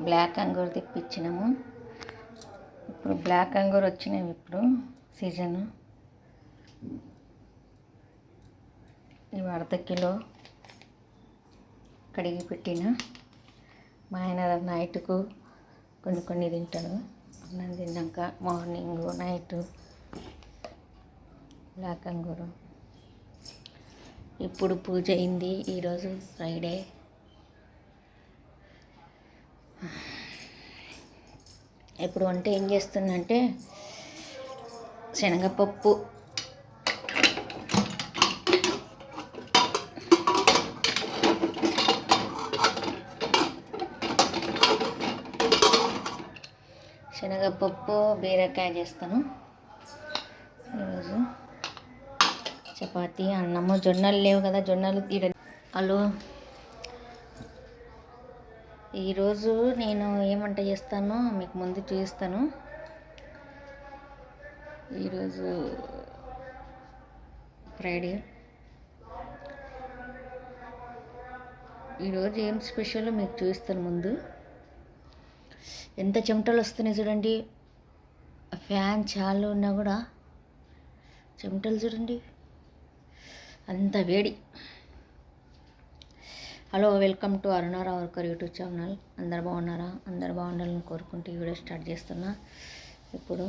Black Angoor తెప్పించినాము. ఇప్పుడు black Angoor వచ్చినాయి, ఇప్పుడు సీజను. ఇవి అర్ధ కిలో కడిగి పెట్టిన. మా ఆయన నైట్కు కొన్ని తింటాడు. అన్నం తిన్నాక మార్నింగ్ నైట్ బ్లాక్ అంగూరు. ఇప్పుడు పూజ అయింది. ఈరోజు ఫ్రైడే. ఇప్పుడు వంట ఏం చేస్తుందంటే శనగపప్పు, బీరకాయ చేస్తాను ఈరోజు. చపాతీ, అన్నము. జొన్నలు లేవు కదా, జొన్నలు హలో, ఈరోజు నేను ఏం వంట చేస్తానో మీకు ముందు చూపిస్తాను. ఈరోజు ఫ్రైడే. ఈరోజు ఏం స్పెషల్ మీకు చూపిస్తాను ముందు. ఎంత చెమటలు వస్తున్నాయి చూడండి. ఫ్యాన్ చాలు ఉన్నా కూడా చెమటలు చూడండి, అంత వేడి. హలో, వెల్కమ్ టు అరుణ రావుకర్ యూట్యూబ్ ఛానల్. అందరు బాగున్నారా? అందరు బాగుండాలని కోరుకుంటూ ఈ వీడియో స్టార్ట్ చేస్తున్నా. ఇప్పుడు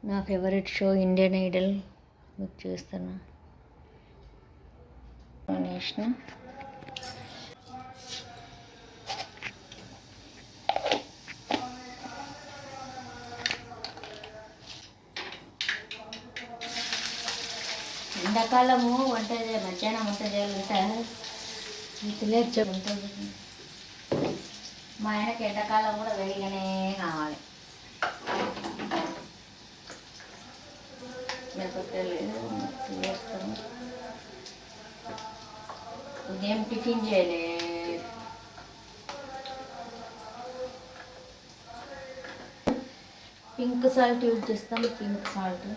నా ఫేవరెట్ షో ఇండియన్ ఐడల్ మీకు చూస్తున్నా. నేషనల్ ఎండాకాలము మధ్యాహ్నం వంట చేయాలంటే మీకు ఉంటుంది. మా ఆయనకి ఎండాకాలం కూడా వేడిగానే కావాలి. చేస్తాను. ఉదయం టిఫిన్ చేయలే. పింక్ సాల్ట్ యూజ్ చేస్తాం. పింక్ సాల్ట్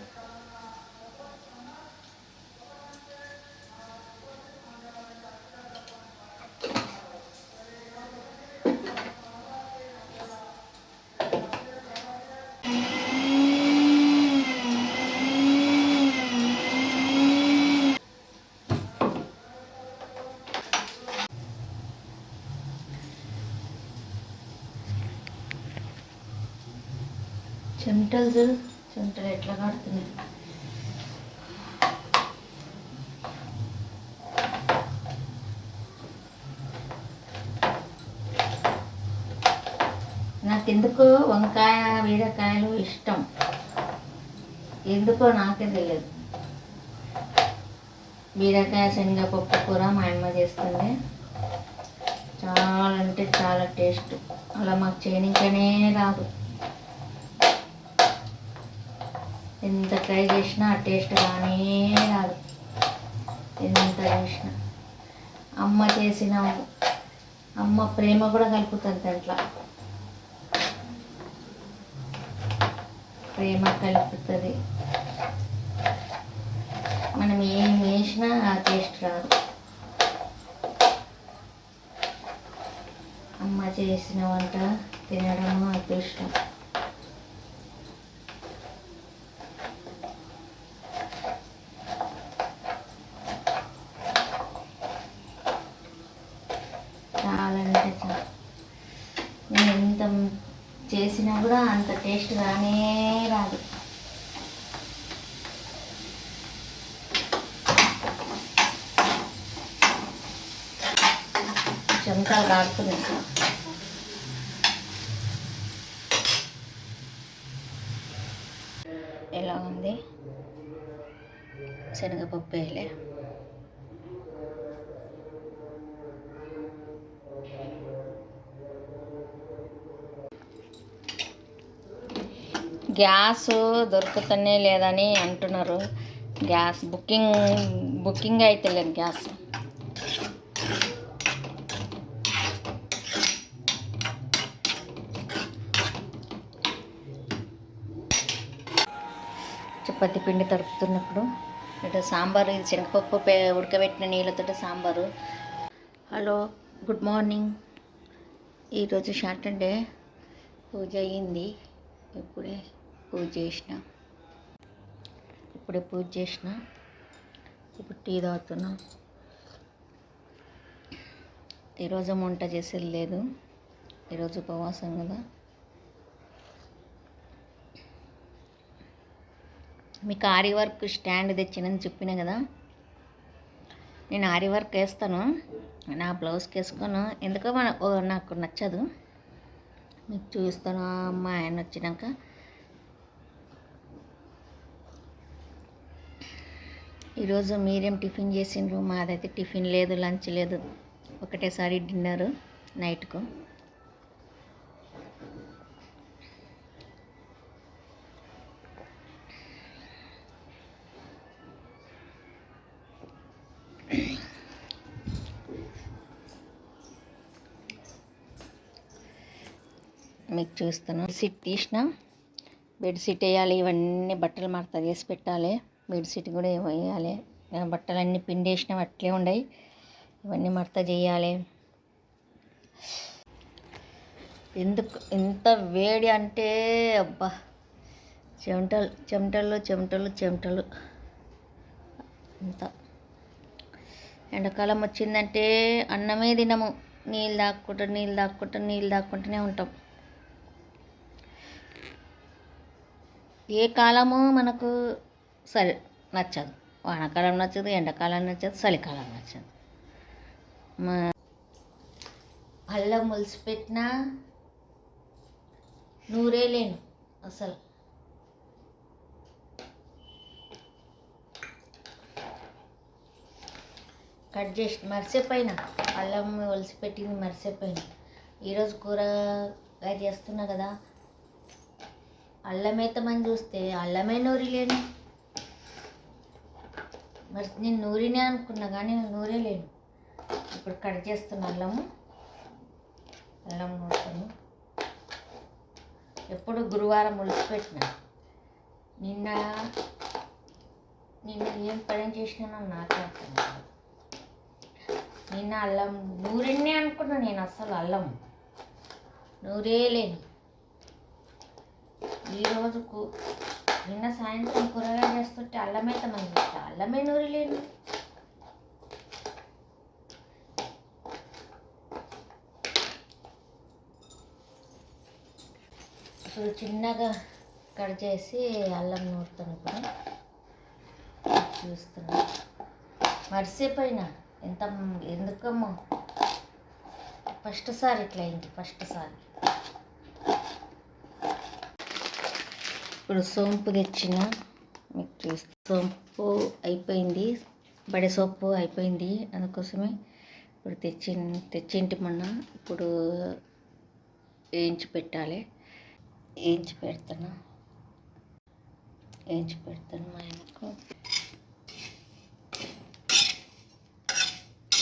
చెమటలు ఎట్లా కాడుతున్నాయి. నాకెందుకో వంకాయ బీరకాయలు ఇష్టం. ఎందుకో నాకే తెలియదు. బీరకాయ శనగపప్పు కూర మా అమ్మ చేస్తుంది. చాలా అంటే చాలా టేస్ట్. అలా మాకు చేయనికనే రాదు. ఎంత ట్రై చేసినా ఆ టేస్ట్ కానీ రాదు. ఎంత చేసినా అమ్మ ప్రేమ కూడా కలుపుతుంది దాంట్లో. ప్రేమ కలుపుతుంది. మనం ఏం వేసినా ఆ టేస్ట్ రాదు. అమ్మ చేసిన వంట తినడం అదృష్టం. చాలా అంటే చాలా. నేను ఎంత చేసినా కూడా అంత టేస్ట్ రానే రాదు. చెమటలు కాడుతున్నాయి. ఎలా ఉంది? శనగపప్పు వేయలే. గ్యాస్ దొరుకుతనే లేదని అంటున్నారు. గ్యాస్ బుకింగ్ అయితే లేదు. గ్యాస్ చపాతి పిండి తడుపుతున్నప్పుడు ఇటు సాంబారు, ఇది శనగపప్పు ఉడకబెట్టిన నీళ్ళతో సాంబారు. Hello, good morning. ఈరోజు సాటర్డే పూజ అయ్యింది. ఇప్పుడే పూజ చేసిన ఇప్పుడు టీ తాగుతున్నా. ఈరోజు వంట చేసేది లేదు, ఈరోజు ఉపవాసం కదా. మీకు ఆరి వర్క్ స్టాండ్ తెచ్చినని చెప్పిన కదా, నేను ఆరి వర్క్ వేస్తాను, నా బ్లౌజ్కి వేసుకోను, ఎందుకో నాకు నచ్చదు. మీకు చూస్తాను మా ఆయన వచ్చినాక. ఈరోజు మీరేం టిఫిన్ చేసిండ్రు? మాదైతే టిఫిన్ లేదు, లంచ్ లేదు, ఒకటేసారి డిన్నరు నైట్కు. మీకు చూస్తాను. బెడ్షీట్ తీసిన, బెడ్షీట్ వేయాలి, ఇవన్నీ బట్టలు మడత చేసి పెట్టాలి, బెడ్షీట్ కూడా వేయాలి. బట్టలన్నీ పిండేసినవి అట్లే ఉన్నాయి, ఇవన్నీ మడత చేయాలి. ఎందుకు ఇంత వేడి అంటే అబ్బా, చెమటలు చెమటలు చెమటలు చెమటలు. ఇంత ఎండాకాలం వచ్చిందంటే అన్నమే తినము, నీళ్ళు తాక్కుంటూనే ఉంటాం. ఏ కాలము మనకు సరే నచ్చదు, వానాకాలం నచ్చదు, ఎండాకాలం నచ్చదు, చలికాలం నచ్చదు. మా అల్లం ములిసిపెట్టినా నూరే లేను అసలు. కట్ చేసి మర్చిపోయినా, అల్లం ఒలిసిపెట్టింది మర్చిపోయినా. ఈరోజు కూరగాయ చేస్తున్నా కదా, అల్లం వేద్దామని చూస్తే అల్లమే నూరిలేను. మరి నేను నూరినే అనుకున్నా కానీ నూరే లేను. ఇప్పుడు కట్ చేస్తున్నా అల్లం నూరుతాను. ఎప్పుడు గురువారం ములిసిపెట్టిన. నిన్న ఏం పని చేసినా నాకే అర్థం కాదు. నిన్న అల్లం నూరినే అనుకున్నా, నేను అస్సలు అల్లం నూరే లేను. ఈరోజు నిన్న సాయంత్రం కూరగాయ చేస్తుంటే అల్లమైతే మంది అల్లమే నూరిలేను. ఇప్పుడు చిన్నగా కట్ చేసి అల్లం నూరుతాను. ఇప్పుడు చూస్తున్నా, మర్చిపోయినా. ఎందుకమ్మా ఫస్ట్ సారి ఇట్లా అయింది. ఇప్పుడు సోంపు తెచ్చిన, మీకు చూస్తే సోంపు అయిపోయింది, బడే సోపు అయిపోయింది. అందుకోసమే ఇప్పుడు తెచ్చింటి మొన్న. ఇప్పుడు వేయించి పెడతాను మా ఆయనకు.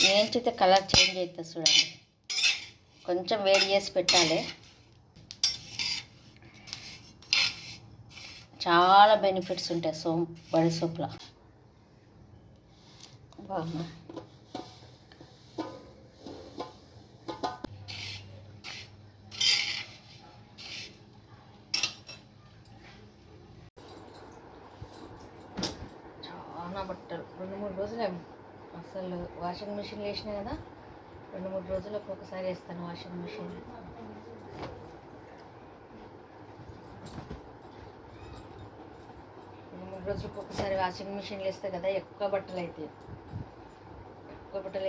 వేయించితే కలర్ చేంజ్ అవుతుంది చూడండి. కొంచెం వేడి చేసి పెట్టాలి. చాలా బెనిఫిట్స్ ఉంటాయి బడి సోపులో. బాగా చాలా బట్టలు 2-3 రోజులు అసలు వాషింగ్ మిషన్లో వేసినా కదా, 2-3 రోజులకు ఒకసారి వేస్తాను వాషింగ్ మిషన్లో. 2-3 రోజులకు ఒకసారి వాషింగ్ మిషన్లో వేస్తే కదా ఎక్కువ బట్టలు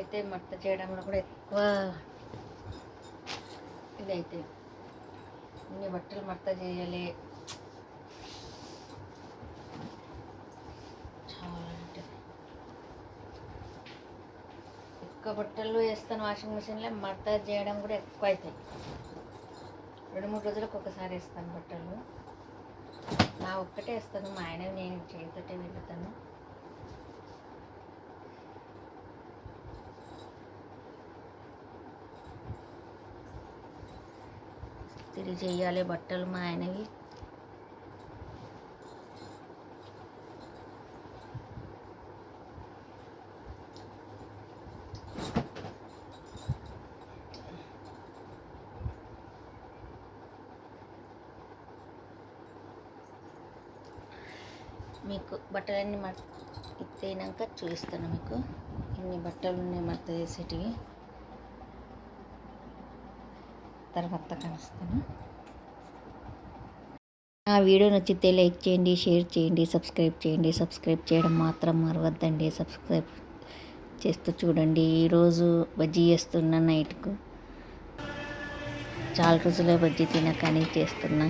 అయితే మడత చేయడంలో కూడా ఎక్కువ ఇదైతే. ఇన్ని బట్టలు మడత చేయాలి, చాలా అంటే ఎక్కువ బట్టలు వేస్తాను వాషింగ్ మిషన్లో, మడత చేయడం కూడా ఎక్కువ అవుతాయి. 2-3 రోజులకు ఒకసారి వేస్తాను బట్టలు. నా ఒక్కటే వేస్తాను, మా ఆయన నేను చేతితోటే వెళ్తాను. తిరిగి చేయాలి బట్టలు మా ఆయనవి. మీకు బట్టలన్నీ ఎత్తైనాక చూపిస్తాను. మీకు ఎన్ని బట్టలు ఉన్నాయి మడత చేసేటివి తర్వాత కలుస్తాను. ఆ వీడియో నచ్చితే లైక్ చేయండి, షేర్ చేయండి, సబ్స్క్రైబ్ చేయండి. సబ్స్క్రైబ్ చేయడం మాత్రం మరవద్దండి. సబ్స్క్రైబ్ చేస్తూ చూడండి. ఈరోజు బజ్జీ చేస్తున్నా నైట్కు. చాలా రోజులే బజ్జీ తినకని చేస్తున్నా.